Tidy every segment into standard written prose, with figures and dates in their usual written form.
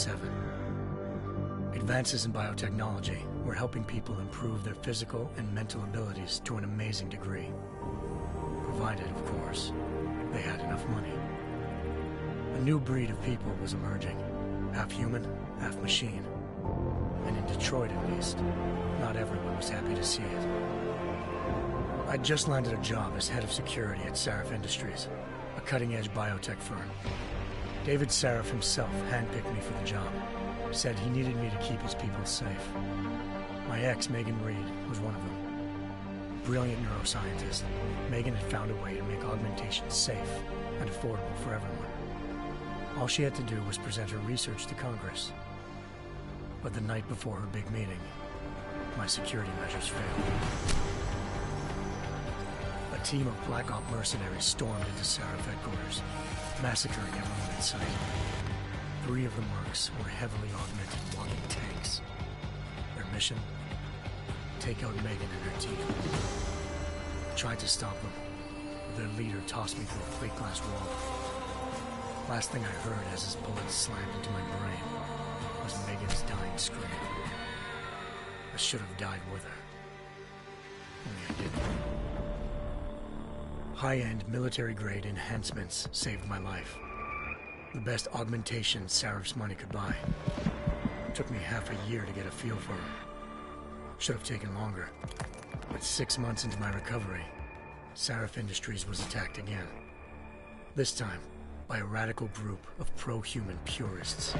1997. Advances in biotechnology were helping people improve their physical and mental abilities to an amazing degree. Provided, of course, they had enough money. A new breed of people was emerging, half human, half machine. And in Detroit, at least, not everyone was happy to see it. I'd just landed a job as head of security at Sarif Industries, a cutting-edge biotech firm. David Sarif himself handpicked me for the job, said he needed me to keep his people safe. My ex, Megan Reed, was one of them. Brilliant neuroscientist, Megan had found a way to make augmentation safe and affordable for everyone. All she had to do was present her research to Congress. But the night before her big meeting, my security measures failed. A team of Black Op mercenaries stormed into Sarif headquarters, massacring everyone in sight. 3 of the mercs were heavily augmented walking tanks. Their mission? Take out Megan and her team. I tried to stop them, but their leader tossed me through a plate glass wall. Last thing I heard as his bullets slammed into my brain was Megan's dying scream. I should have died with her. Only I didn't. High-end military-grade enhancements saved my life. The best augmentation Sarif's money could buy. It took me half a year to get a feel for them. Should have taken longer. But 6 months into my recovery, Sarif Industries was attacked again. This time, by a radical group of pro-human purists.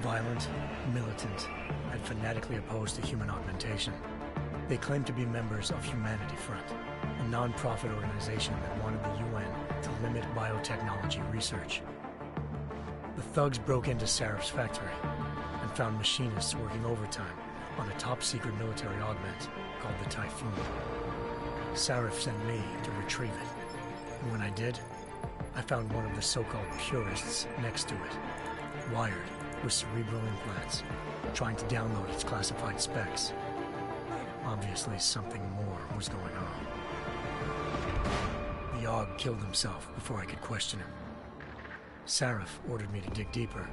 Violent, militant, and fanatically opposed to human augmentation. They claimed to be members of Humanity Front, a non-profit organization that wanted the UN to limit biotechnology research. The thugs broke into Sarif's factory and found machinists working overtime on a top-secret military augment called the Typhoon. Sarif sent me to retrieve it, and when I did, I found one of the so-called purists next to it, wired with cerebral implants, trying to download its classified specs. Obviously, something more was going on. The AUG killed himself before I could question him. Sarif ordered me to dig deeper,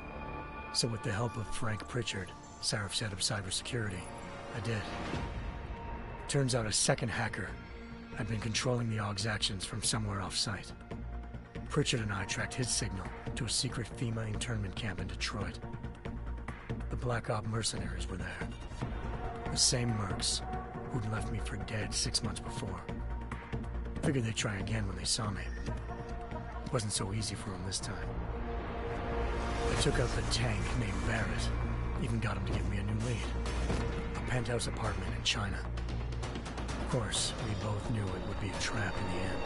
so with the help of Frank Pritchard, Sarif's head of cybersecurity, I did. Turns out a second hacker had been controlling the AUG's actions from somewhere off-site. Pritchard and I tracked his signal to a secret FEMA internment camp in Detroit. The Black Op mercenaries were there. The same mercs who'd left me for dead 6 months before. Figured they'd try again when they saw me. Wasn't so easy for them this time. I took out the tank named Barrett. Even got him to give me a new lead. A penthouse apartment in China. Of course, we both knew it would be a trap in the end.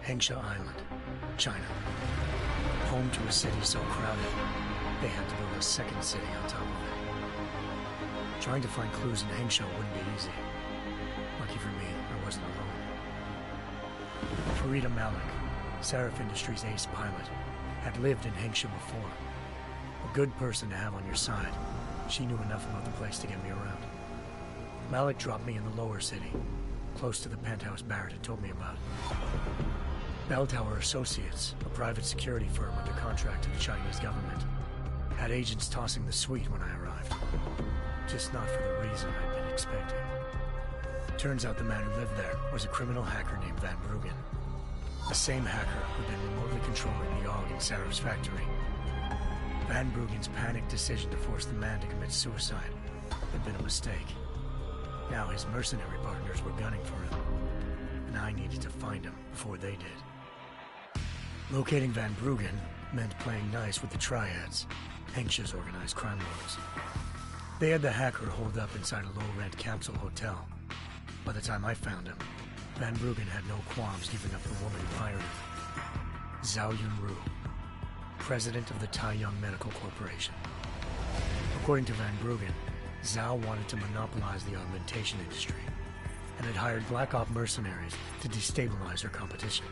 Hengsha Island, China. Home to a city so crowded, they had to build a second city on top of it. Trying to find clues in Hengsha wouldn't be easy. Lucky for me, I wasn't alone. Farida Malik, Sarif Industries' ace pilot, had lived in Hengsha before. A good person to have on your side. She knew enough about the place to get me around. Malik dropped me in the lower city, close to the penthouse Barrett had told me about. Bell Tower Associates, a private security firm under contract to the Chinese government, had agents tossing the suite when I arrived. Just not for the reason I'd been expecting. Turns out the man who lived there was a criminal hacker named Van Bruggen. The same hacker who'd been remotely controlling the AUG in Sarif's factory. Van Bruggen's panicked decision to force the man to commit suicide had been a mistake. Now his mercenary partners were gunning for him, and I needed to find him before they did. Locating Van Bruggen meant playing nice with the Triads, Hengsha's organized crime lords. They had the hacker holed up inside a low-rent capsule hotel. By the time I found him, Van Bruggen had no qualms giving up the woman who hired him. Zhao Yunru, president of the Taiyang Medical Corporation. According to Van Bruggen, Zhao wanted to monopolize the augmentation industry and had hired Black Op mercenaries to destabilize her competition.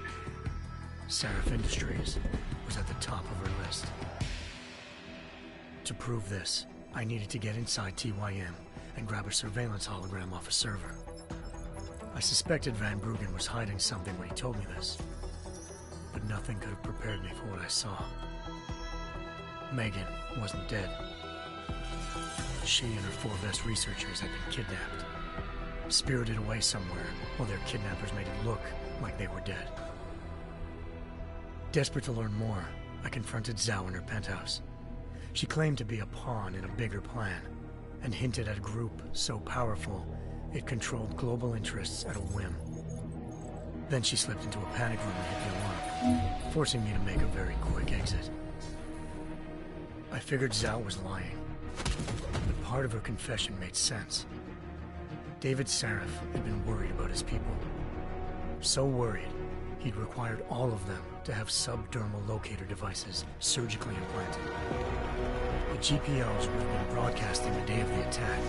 Sarif Industries was at the top of her list. To prove this, I needed to get inside TYM and grab a surveillance hologram off a server. I suspected Van Bruggen was hiding something when he told me this, but nothing could have prepared me for what I saw. Megan wasn't dead. She and her 4 best researchers had been kidnapped, spirited away somewhere while their kidnappers made it look like they were dead. Desperate to learn more, I confronted Zhao in her penthouse. She claimed to be a pawn in a bigger plan, and hinted at a group so powerful it controlled global interests at a whim. Then she slipped into a panic room and hit the alarm, forcing me to make a very quick exit. I figured Zhao was lying, but part of her confession made sense. David Sarif had been worried about his people. So worried, he'd required all of them to have subdermal locator devices surgically implanted. The GPLs would have been broadcasting the day of the attack.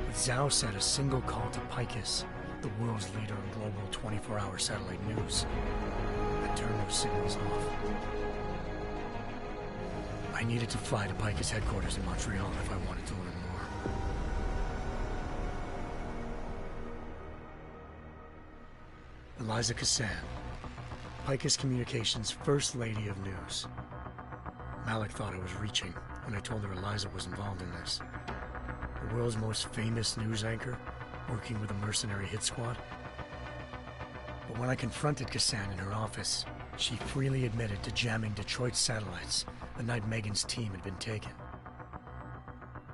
But Zhao said a single call to Picus, the world's leader in global 24-hour satellite news, had turned those signals off. I needed to fly to Picus headquarters in Montreal if I wanted to learn more. Eliza Cassan, Picus Communications' First Lady of News. Malik thought I was reaching when I told her Eliza was involved in this. The world's most famous news anchor, working with a mercenary hit squad. But when I confronted Cassan in her office, she freely admitted to jamming Detroit's satellites the night Megan's team had been taken.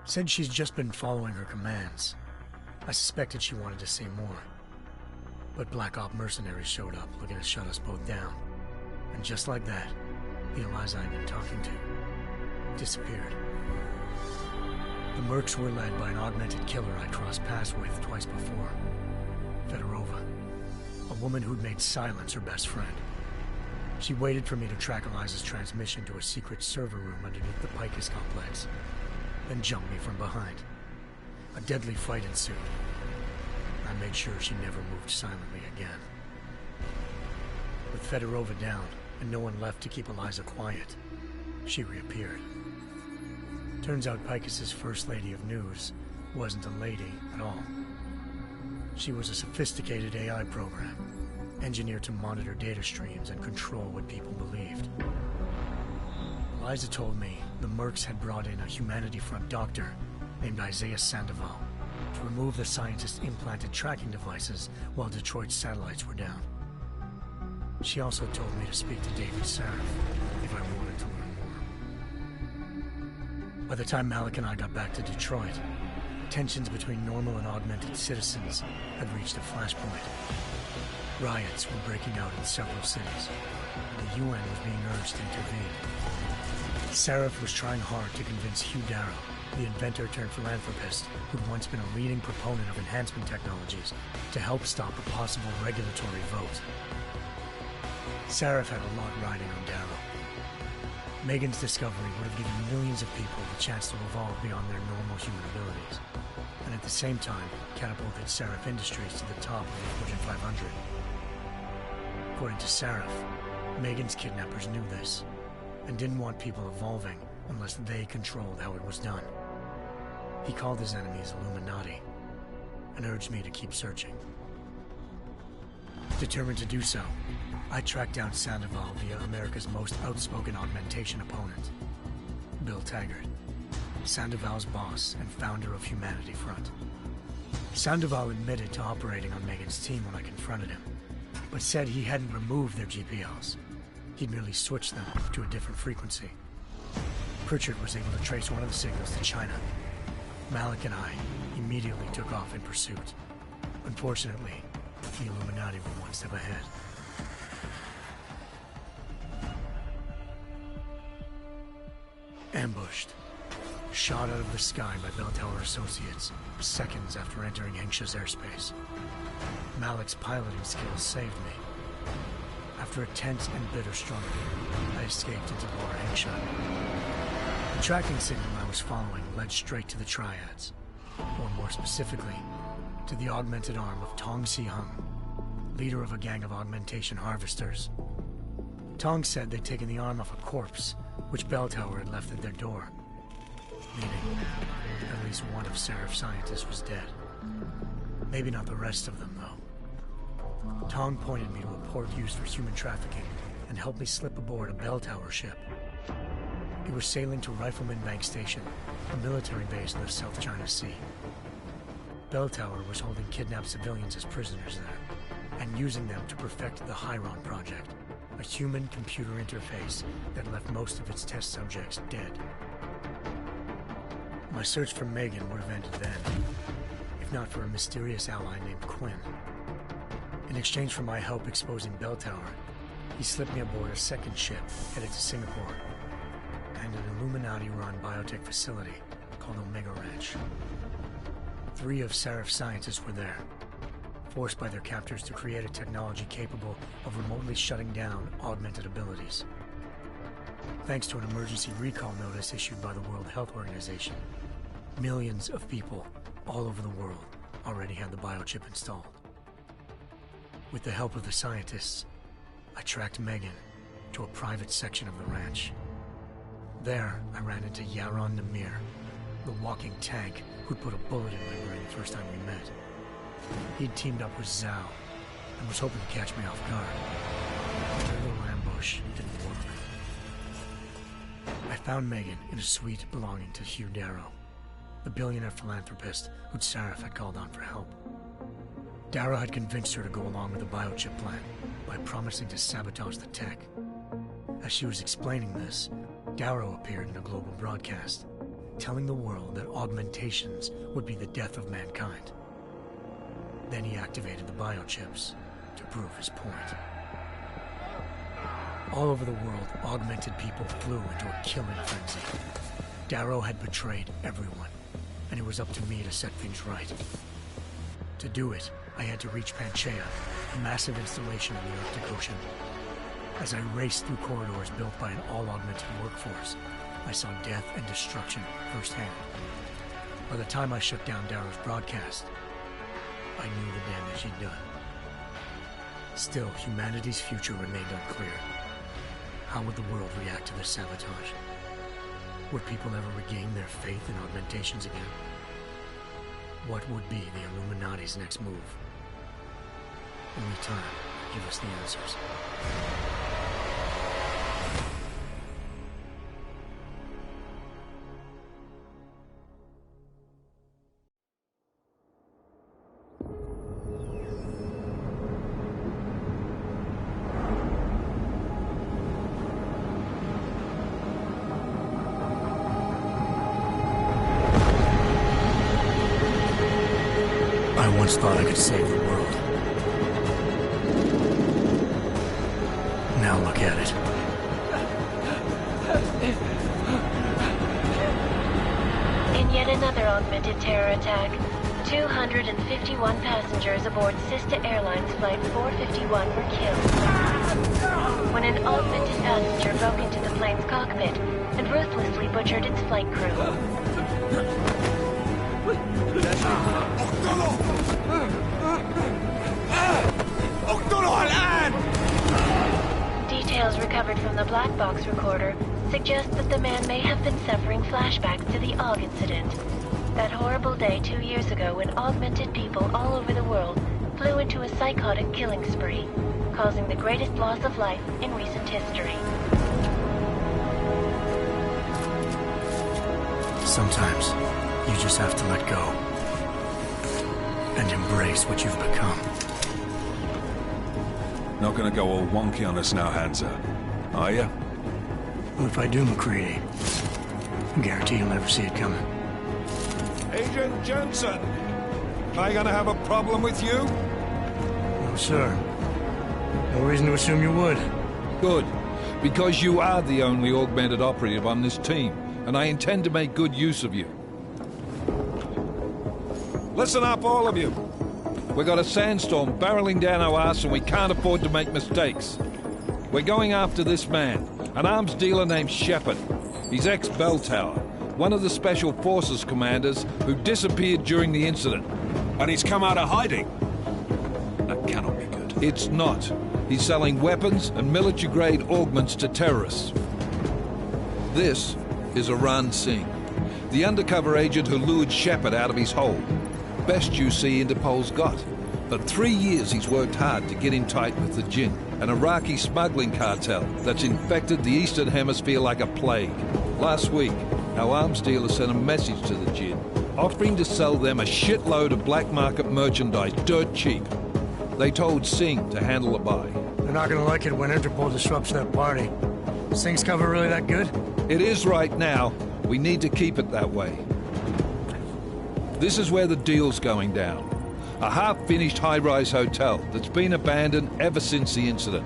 Said she's just been following her commands. I suspected she wanted to say more. But Black Op mercenaries showed up looking to shut us both down. And just like that, the Eliza I'd been talking to disappeared. The Mercs were led by an augmented killer I crossed paths with twice before. Fedorova, a woman who'd made silence her best friend. She waited for me to track Eliza's transmission to a secret server room underneath the Picus complex, then jumped me from behind. A deadly fight ensued. I made sure she never moved silently again. With Fedorova down, and no one left to keep Eliza quiet, she reappeared. Turns out Picus's First Lady of News wasn't a lady at all. She was a sophisticated AI program, engineered to monitor data streams and control what people believed. Eliza told me the Mercs had brought in a Humanity Front doctor named Isaiah Sandoval to remove the scientist's implanted tracking devices while Detroit's satellites were down. She also told me to speak to David Sarif if I wanted to learn more. By the time Malik and I got back to Detroit, tensions between normal and augmented citizens had reached a flashpoint. Riots were breaking out in several cities, and the UN was being urged to intervene. Sarif was trying hard to convince Hugh Darrow, the inventor turned philanthropist who'd once been a leading proponent of enhancement technologies, to help stop a possible regulatory vote. Sarif had a lot riding on Darrow. Megan's discovery would have given millions of people the chance to evolve beyond their normal human abilities, and at the same time catapulted Sarif Industries to the top of the Fortune 500. According to Sarif, Megan's kidnappers knew this, and didn't want people evolving unless they controlled how it was done. He called his enemies Illuminati, and urged me to keep searching. Determined to do so, I tracked down Sandoval via America's most outspoken augmentation opponent, Bill Taggart, Sandoval's boss and founder of Humanity Front. Sandoval admitted to operating on Megan's team when I confronted him, but said he hadn't removed their GPLs. He'd merely switched them to a different frequency. Pritchard was able to trace one of the signals to China. Malik and I immediately took off in pursuit. Unfortunately, the Illuminati were one step ahead. Ambushed. Shot out of the sky by Bell Tower Associates, seconds after entering Hengsha's airspace. Malik's piloting skills saved me. After a tense and bitter struggle, I escaped into Lower Hengsha. The tracking signal I was following led straight to the Triads, or more specifically, to the augmented arm of Tong Si-hung, leader of a gang of augmentation harvesters. Tong said they'd taken the arm off a corpse, which Bell Tower had left at their door, meaning at least one of Sarif's scientists was dead. Maybe not the rest of them, though. Tong pointed me to a port used for human trafficking and helped me slip aboard a bell tower ship. It was sailing to Rifleman Bank Station, a military base in the South China Sea. Bell Tower was holding kidnapped civilians as prisoners there, and using them to perfect the Chiron Project, a human-computer interface that left most of its test subjects dead. My search for Megan would have ended then, if not for a mysterious ally named Quinn. In exchange for my help exposing Bell Tower, he slipped me aboard a second ship headed to Singapore, and an Illuminati-run biotech facility called Omega Ranch. 3 of Sarif's scientists were there, forced by their captors to create a technology capable of remotely shutting down augmented abilities. Thanks to an emergency recall notice issued by the World Health Organization, millions of people all over the world already had the biochip installed. With the help of the scientists, I tracked Megan to a private section of the ranch. There, I ran into Yaron Namir, the walking tank who'd put a bullet in my brain the first time we met. He'd teamed up with Zhao and was hoping to catch me off guard. Their little ambush didn't work. I found Megan in a suite belonging to Hugh Darrow, the billionaire philanthropist who'd Sarif had called on for help. Darrow had convinced her to go along with the biochip plan by promising to sabotage the tech. As she was explaining this, Darrow appeared in a global broadcast, telling the world that augmentations would be the death of mankind. Then he activated the biochips to prove his point. All over the world, augmented people flew into a killing frenzy. Darrow had betrayed everyone, and it was up to me to set things right. To do it, I had to reach Panchaea, a massive installation in the Arctic Ocean. As I raced through corridors built by an all-augmented workforce, I saw death and destruction firsthand. By the time I shut down Darrow's broadcast, I knew the damage he'd done. Still, humanity's future remained unclear. How would the world react to this sabotage? Would people ever regain their faith in augmentations again? What would be the Illuminati's next move? Only time could give us the answers. I once thought I could save the world. Now look at it. In yet another augmented terror attack, 251 passengers aboard Sister Airlines Flight 451 were killed when an augmented passenger broke into the plane's cockpit and ruthlessly butchered its flight crew. Details recovered from the black box recorder suggest that the man may have been suffering flashbacks to the AUG incident. That horrible day 2 years ago when augmented people all over the world flew into a psychotic killing spree, causing the greatest loss of life in recent history. Sometimes, you just have to let go and embrace what you've become. Not gonna go all wonky on us now, Hansa, are you? Well, if I do, MacReady, I guarantee you'll never see it coming. Agent Jensen, am I gonna have a problem with you? No, sir. No reason to assume you would. Good, because you are the only augmented operative on this team, and I intend to make good use of you. Listen up, all of you. We've got a sandstorm barreling down our arse and we can't afford to make mistakes. We're going after this man, an arms dealer named Shepard. He's ex-Bell Tower, one of the Special Forces commanders who disappeared during the incident. And he's come out of hiding. That cannot be good. It's not. He's selling weapons and military-grade augments to terrorists. This is Aran Singh, the undercover agent who lured Shepard out of his hole. best UC Interpol's got. For 3 years he's worked hard to get in tight with the Jinn, an Iraqi smuggling cartel that's infected the Eastern Hemisphere like a plague. Last week, our arms dealer sent a message to the Jinn, offering to sell them a shitload of black market merchandise dirt cheap. They told Singh to handle the buy. They're not gonna like it when Interpol disrupts their party. Singh's cover really that good? It is right now. We need to keep it that way. This is where the deal's going down. A half-finished high-rise hotel that's been abandoned ever since the incident.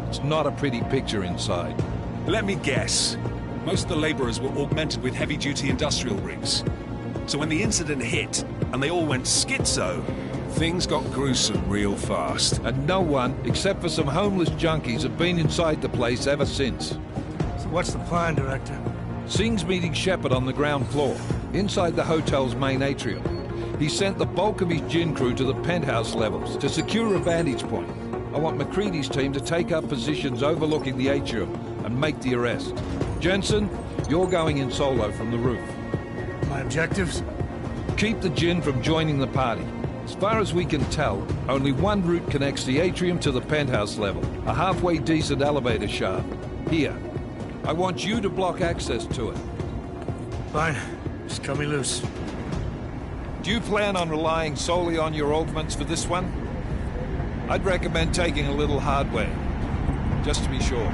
It's not a pretty picture inside. Let me guess. Most of the laborers were augmented with heavy-duty industrial rigs. So when the incident hit, and they all went schizo, things got gruesome real fast. And no one, except for some homeless junkies, have been inside the place ever since. So what's the plan, Director? Singh's meeting Shepard on the ground floor, inside the hotel's main atrium. He sent the bulk of his Jinn crew to the penthouse levels to secure a vantage point. I want McCready's team to take up positions overlooking the atrium and make the arrest. Jensen, you're going in solo from the roof. My objectives? Keep the Jinn from joining the party. As far as we can tell, only one route connects the atrium to the penthouse level, a halfway decent elevator shaft. Here. I want you to block access to it. Fine. Just cut me loose. Do you plan on relying solely on your augments for this one? I'd recommend taking a little hardware, just to be sure.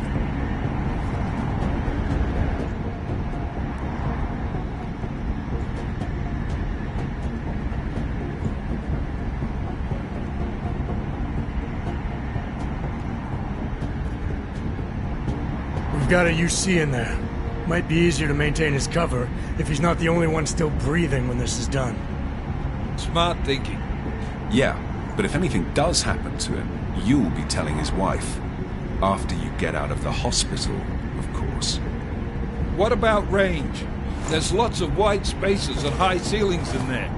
We've got a UC in there. Might be easier to maintain his cover if he's not the only one still breathing when this is done. Smart thinking. Yeah, but if anything does happen to him, you'll be telling his wife. After you get out of the hospital, of course. What about range? There's lots of wide spaces and high ceilings in there,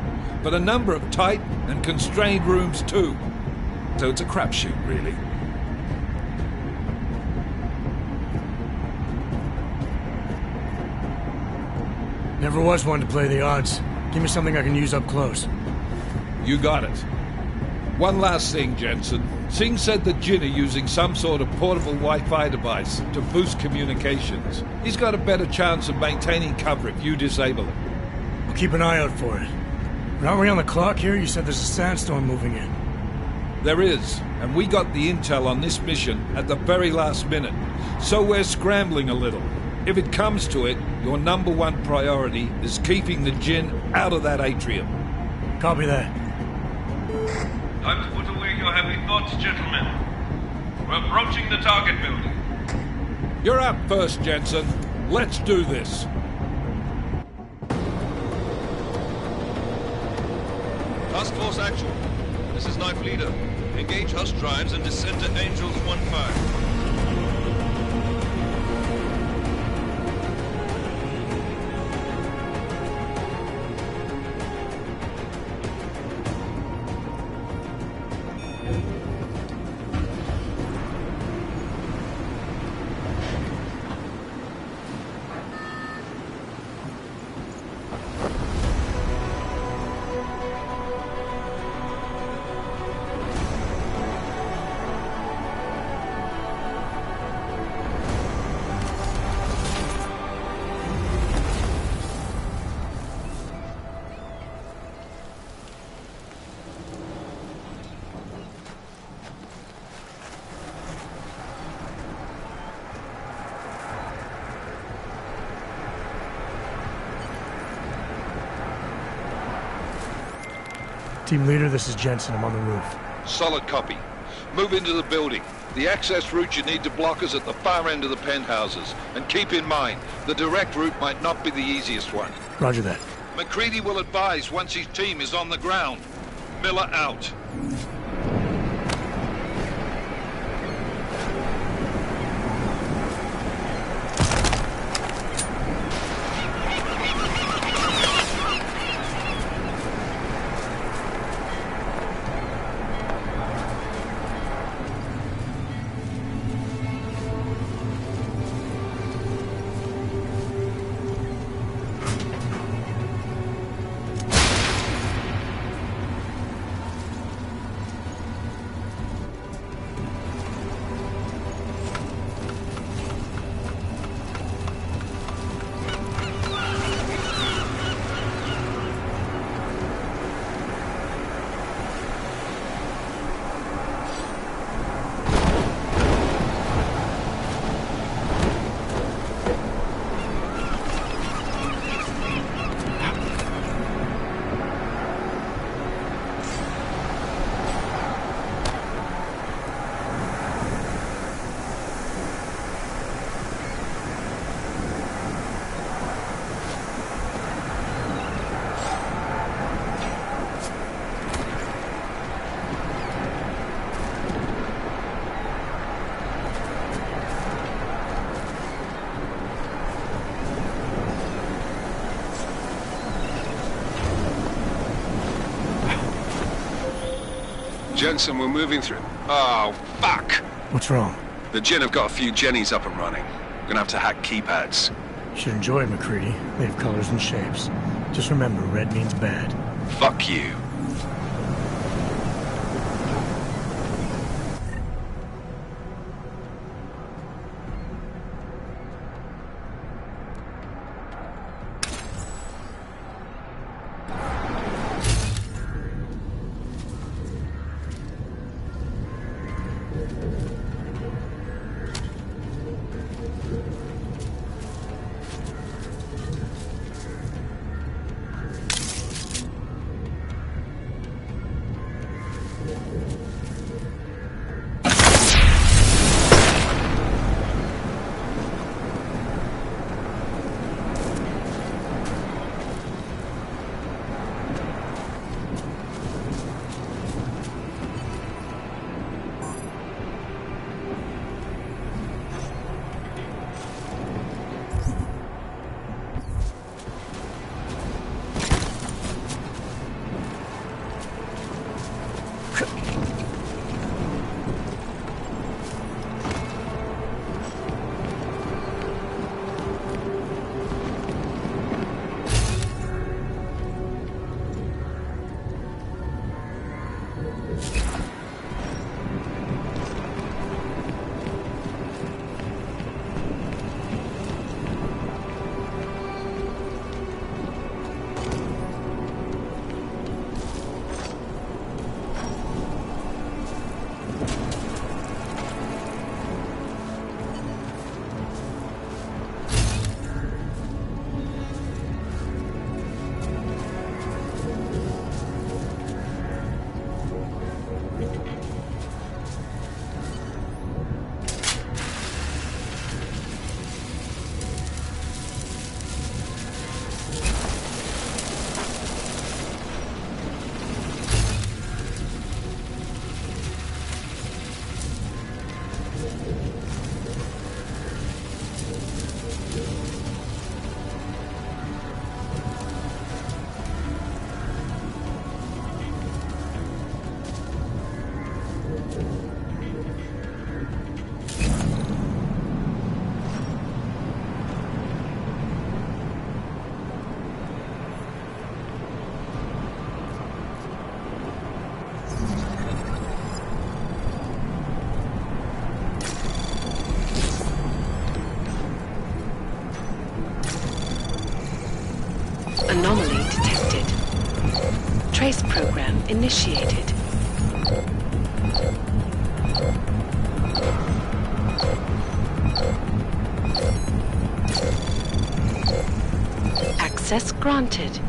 but a number of tight and constrained rooms too. So it's a crapshoot, really. Never was one to play the odds. Give me something I can use up close. You got it. One last thing, Jensen. Singh said the Jinn are using some sort of portable Wi-Fi device to boost communications. He's got a better chance of maintaining cover if you disable it. I'll keep an eye out for it. But aren't we on the clock here? You said there's a sandstorm moving in. There is, and we got the intel on this mission at the very last minute. So we're scrambling a little. If it comes to it, your number one priority is keeping the Jinn out of that atrium. Copy that. Time to put away your heavy thoughts, gentlemen. We're approaching the target building. You're up first, Jensen. Let's do this. Task Force Actual. This is Knife Leader. Engage Hush drives and descend to Angels 1-5. Team leader, this is Jensen. I'm on the roof. Solid copy. Move into the building. The access route you need to block is at the far end of the penthouses. And keep in mind, the direct route might not be the easiest one. Roger that. McCready will advise once his team is on the ground. Miller out. Jensen, we're moving through... Oh, fuck! What's wrong? The Jinn have got a few Jennies up and running. We're gonna have to hack keypads. Should enjoy it, McCready. They have colors and shapes. Just remember, red means bad. Fuck you. Anomaly detected. Trace program initiated. Access granted.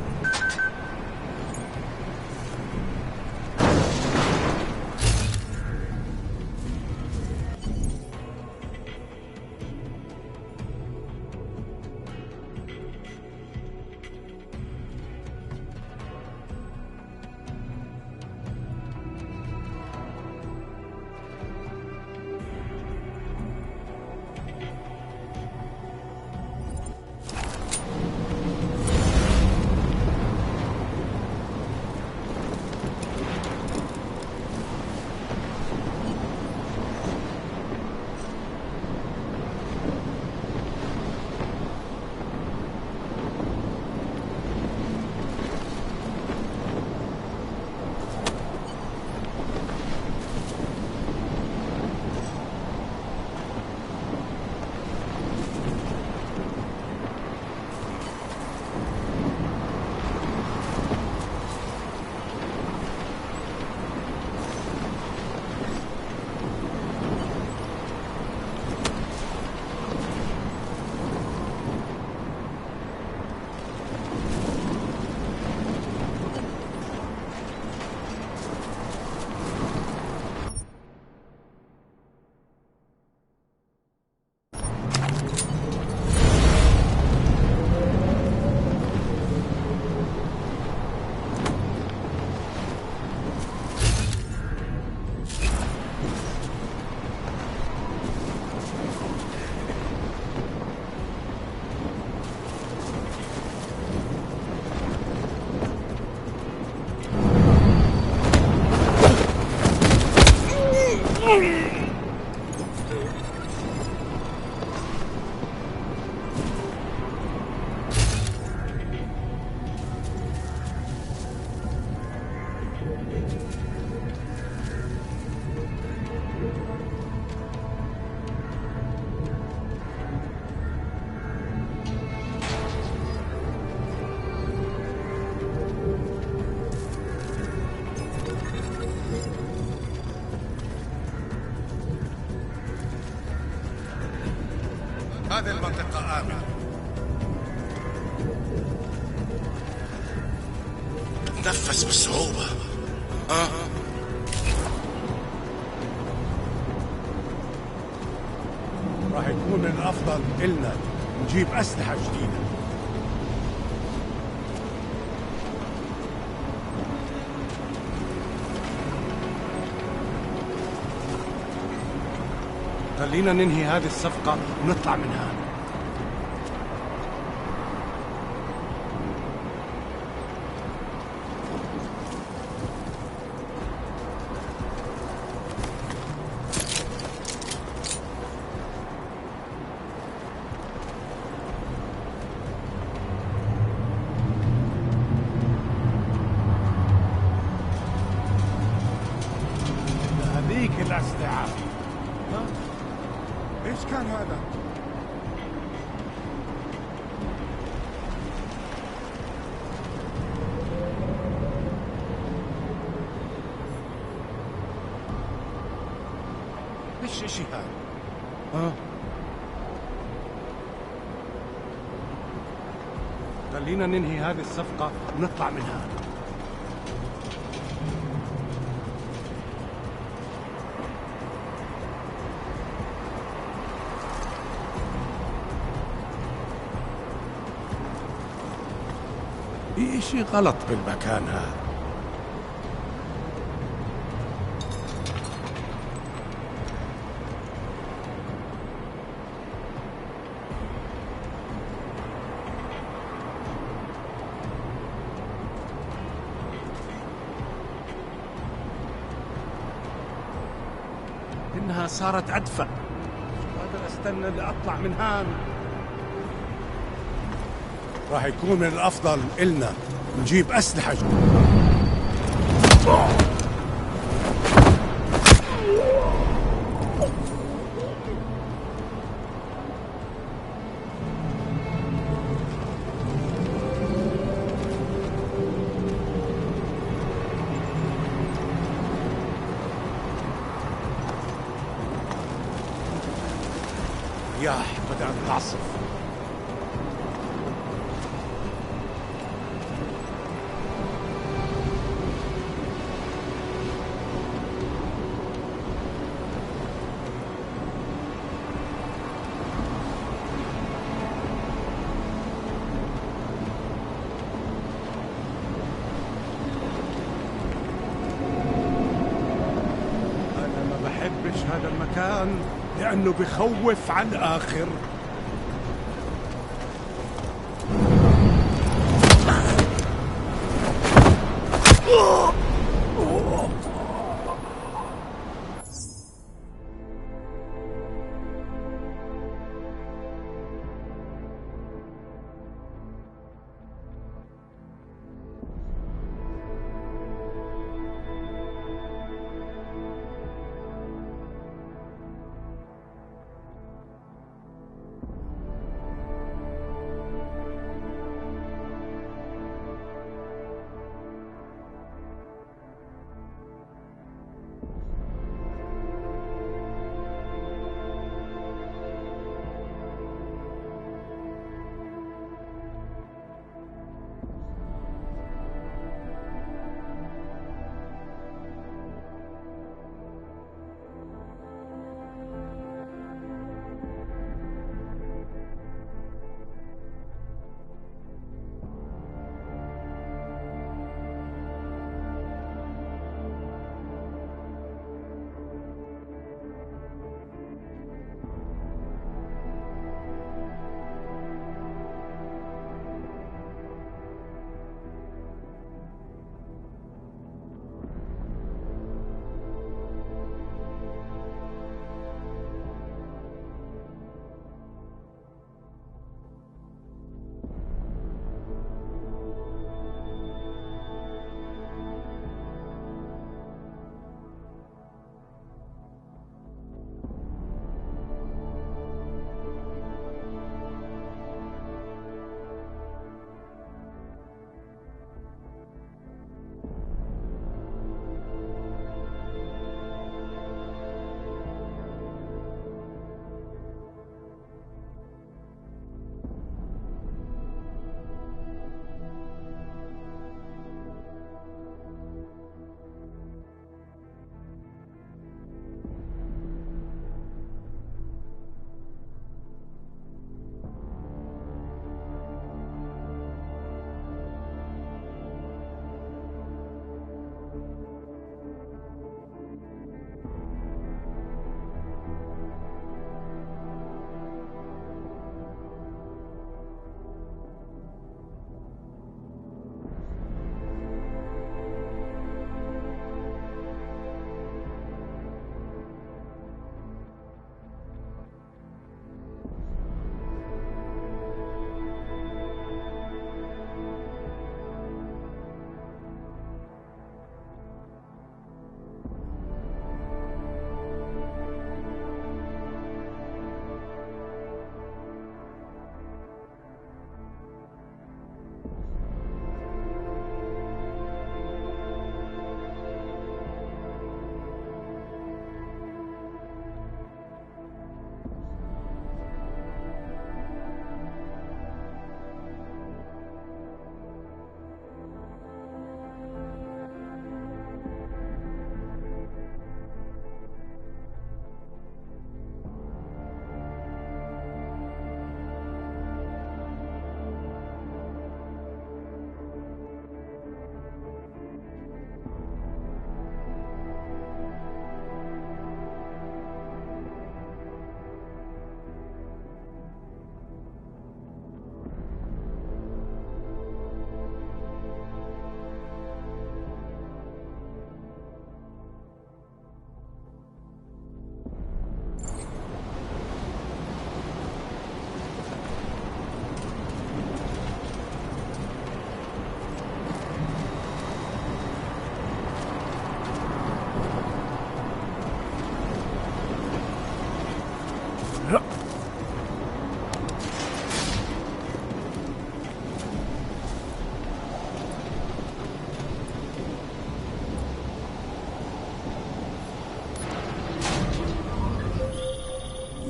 هذه المنطقة آمنة. نفس بصعوبة. راح يكون من الأفضل إلنا نجيب أسلحة جديدة. خلينا ننهي هذه الصفقة ونطلع منها. هذيك الأسلحة. ايش كان هذا؟ ايش الشيء هذا؟ خلينا ننهي هذه الصفقة ونطلع منها. في اشي غلط بالمكان هذا. إنها صارت أدفع. مش قادر أستنى لأطلع من هان. راح يكون من الأفضل إلنا نجيب أسلحة جديدة. رياح بدأت تعصف. بحبش هذا المكان لأنه بخوف على الآخر.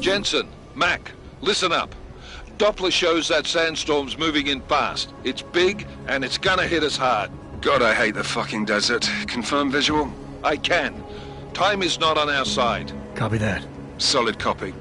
Jensen, Mac, listen up. Doppler shows that sandstorm's moving in fast. It's big, and it's gonna hit us hard. God, I hate the fucking desert. Confirm visual? I can. Time is not on our side. Copy that. Solid copy.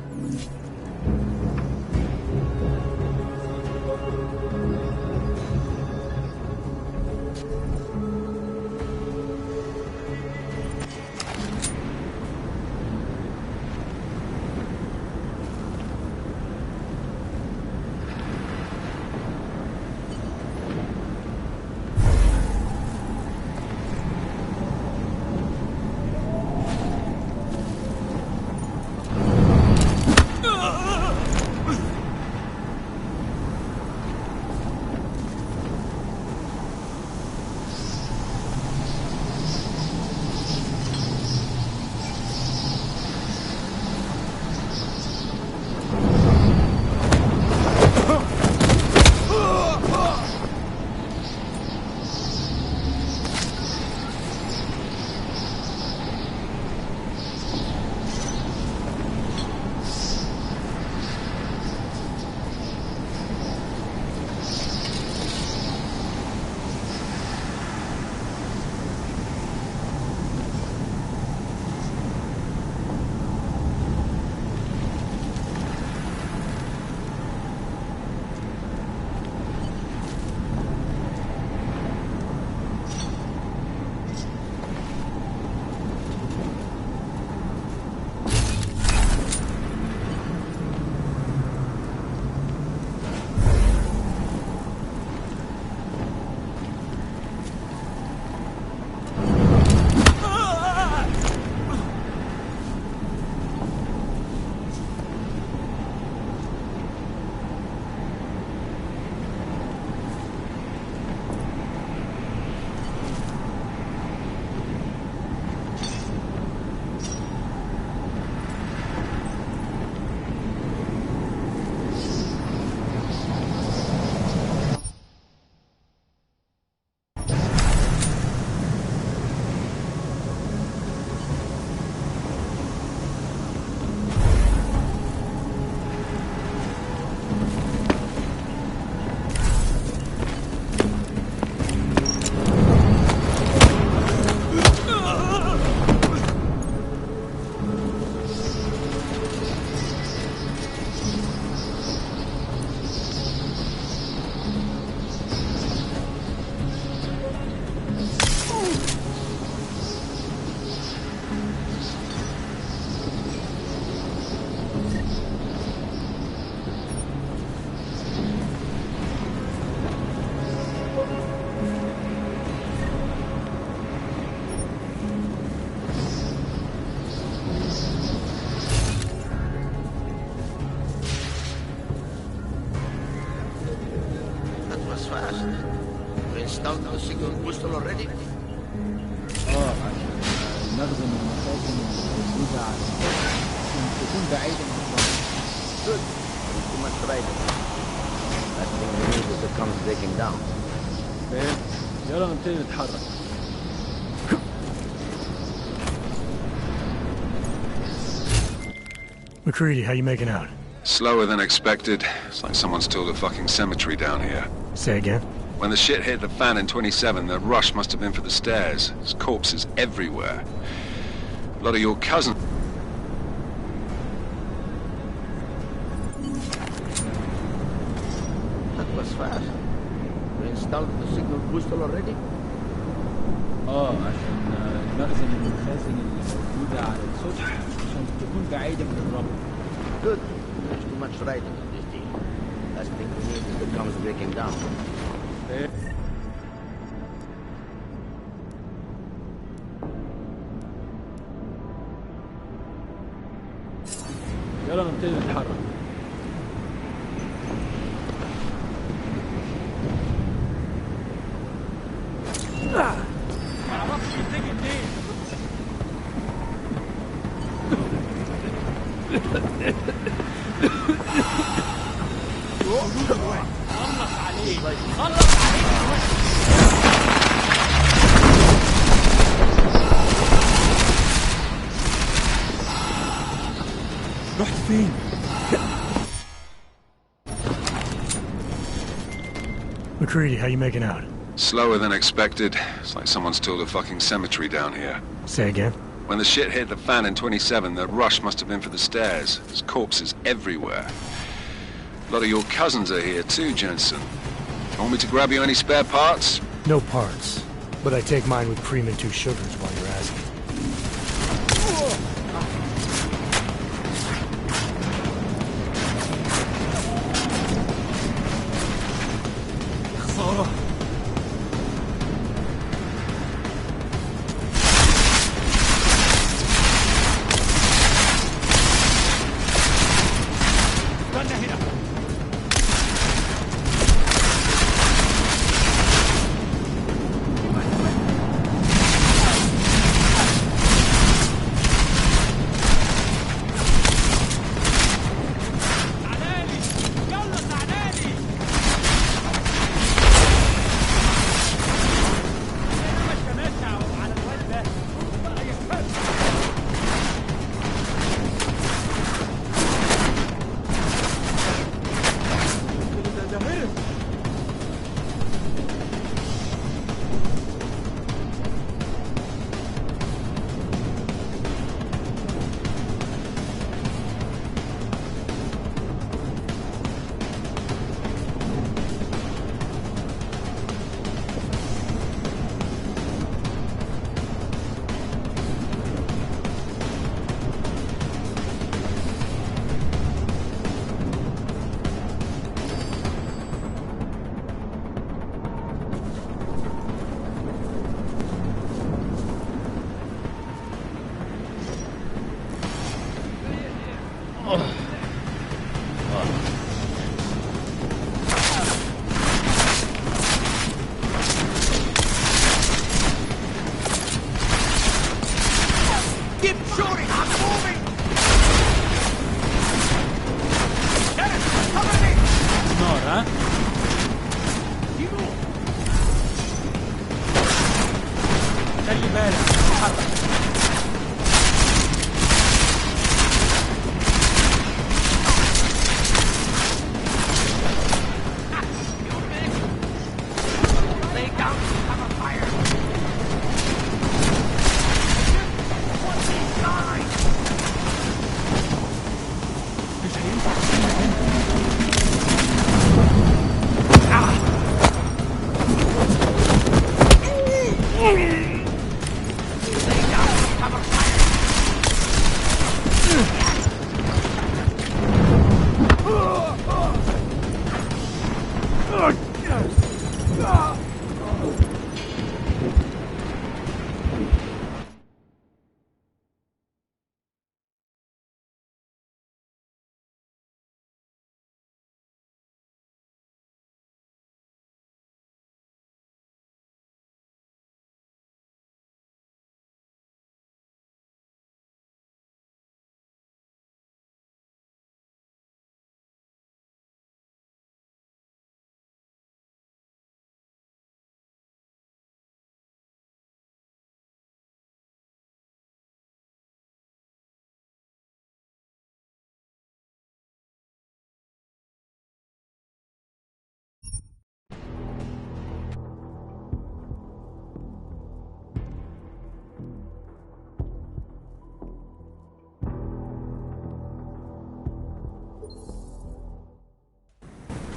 installed the signal booster already? نخزن المخازن الموجودة على عشان تكون بعيدة من الضغط. Good. There's too much riding. Last thing we need is it comes breaking down. فاهم؟ يلا نبتدي نتحرك. McCready, how you making out? Slower than expected. It's like someone's tilled a fucking cemetery down here. Say again? When the shit hit the fan in 27, the rush must have been for the stairs. There's corpses everywhere. A lot of your cousins. That was fast. We installed the signal booster already? عشان نخزن المخازن الموجودة على السطح عشان تكون بعيدة من الرمل. Good. There's too much riding on this deal. Last thing we need is it comes breaking down. يلا نبتدي نتحرك. معرفش يتجي منين. خلص عليه. خلص عليه. رحت فين؟ MacCready, how you making out? Slower than expected. It's like someone's tilled a fucking cemetery down here. Say again? When the shit hit the fan in 27, the rush must have been for the stairs. There's corpses everywhere. A lot of your cousins are here too, Jensen. Want me to grab you any spare parts? No parts. But I take mine with cream and 2 sugars while you're asking.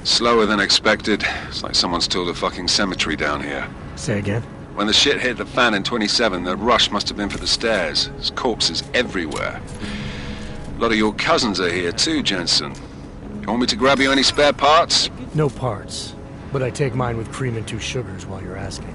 Slower than expected. It's like someone's tilled a fucking cemetery down here. Say again? When the shit hit the fan in 27, the rush must have been for the stairs. There's corpses everywhere. A lot of your cousins are here too, Jensen. You want me to grab you any spare parts? No parts. But I take mine with cream and 2 sugars while you're asking.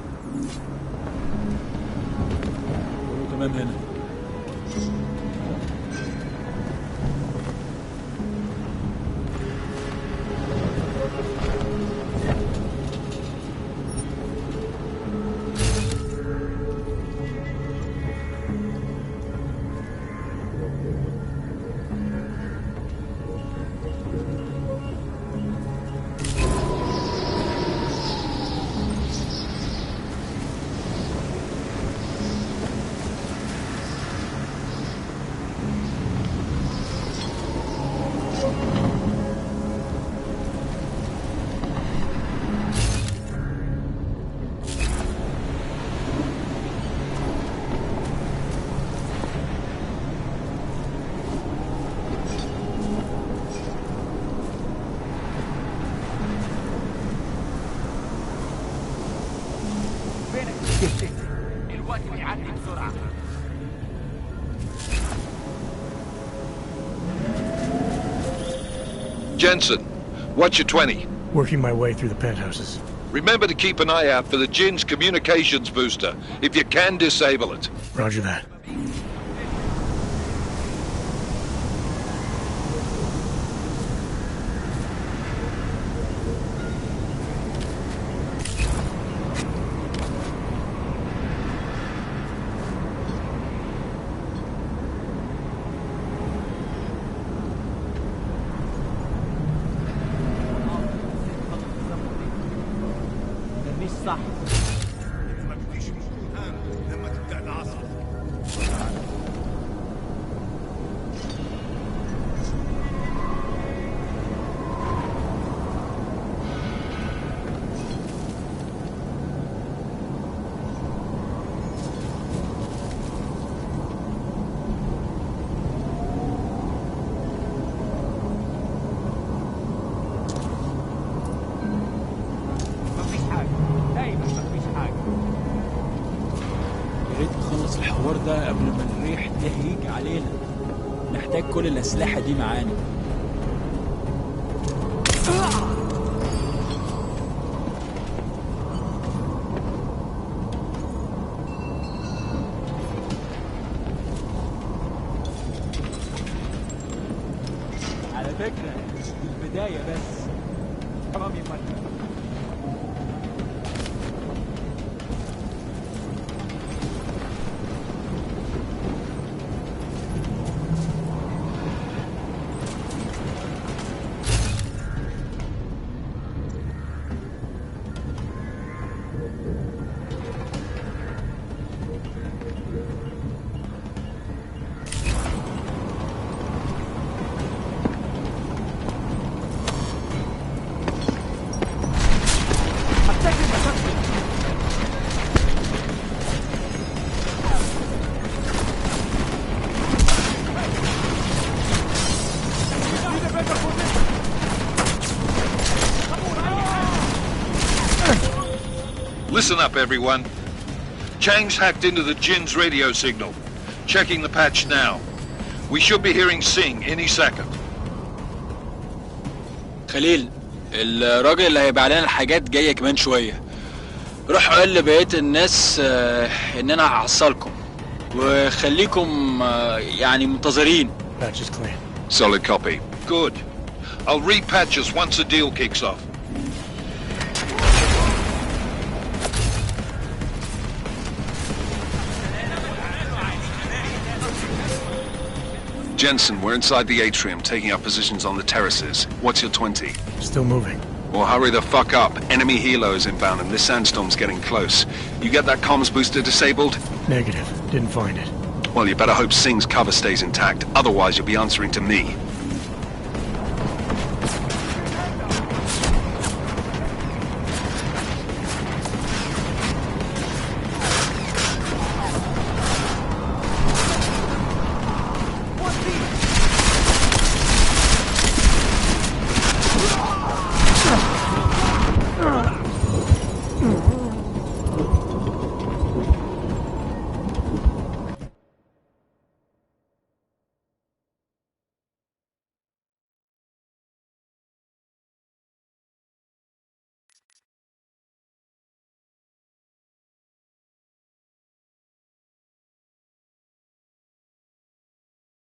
فينك؟ الوقت بيعدي بسرعة. Jensen, what's your 20? Working my way through the penthouses. Remember to keep an eye out for the Jinn's communications booster. If you can, disable it. Roger that. صح. ما بديش موجود هان لما تبدأ العاصفة. الحوار ده قبل ما الريح تهيج علينا. نحتاج كل الأسلحة دي معانا. على فكرة دي البداية بس. تمام يا فندم. Listen up, everyone. Chang's hacked into the Jinn's radio signal. Checking the patch now. We should be hearing Singh any second. خليل، الراجل اللي هيبيع لنا الحاجات جاية كمان شوية. روح قول لبقية الناس ان انا هحصلكم وخليكم يعني منتظرين. Patch is clear. Solid copy. Good. I'll repatch us once the deal kicks off. Jensen, we're inside the atrium, taking up positions on the terraces. What's your 20? Still moving. Well, hurry the fuck up. Enemy helos inbound and this sandstorm's getting close. You get that comms booster disabled? Negative. Didn't find it. Well, you better hope Singh's cover stays intact. Otherwise, you'll be answering to me.